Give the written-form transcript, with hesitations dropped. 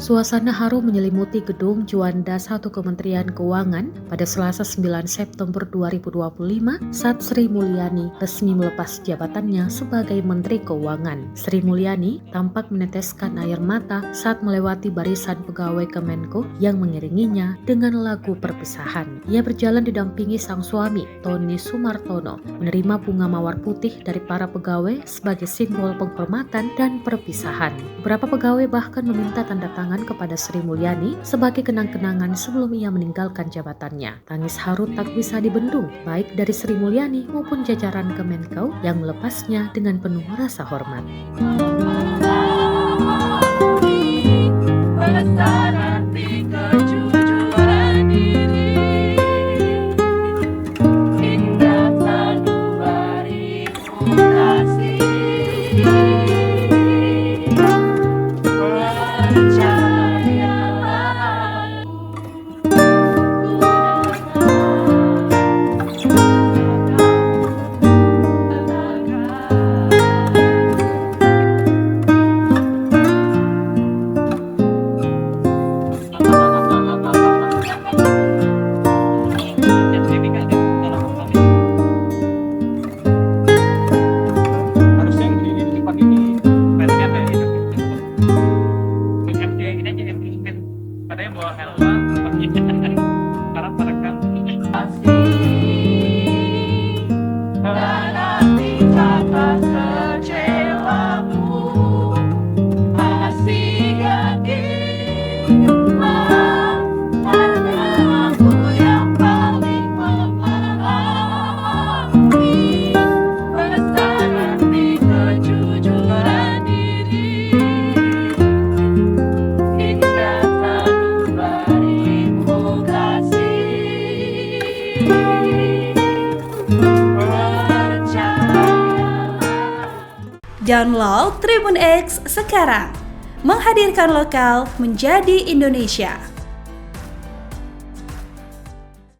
Suasana haru menyelimuti gedung Juanda 1 Kementerian Keuangan pada Selasa 9 September 2025 saat Sri Mulyani resmi melepas jabatannya sebagai Menteri Keuangan. Sri Mulyani tampak meneteskan air mata saat melewati barisan pegawai Kemenko yang mengiringinya dengan lagu perpisahan. Ia berjalan didampingi sang suami, Tony Sumartono, menerima bunga mawar putih dari para pegawai sebagai simbol penghormatan dan perpisahan. Beberapa pegawai bahkan meminta tanda tangan kepada Sri Mulyani sebagai kenang-kenangan sebelum ia meninggalkan jabatannya. Tangis haru tak bisa dibendung, baik dari Sri Mulyani maupun jajaran Kemenko yang melepasnya dengan penuh rasa hormat. Katanya bawa helm karena merekam Download Tribun X sekarang, menghadirkan lokal menjadi Indonesia.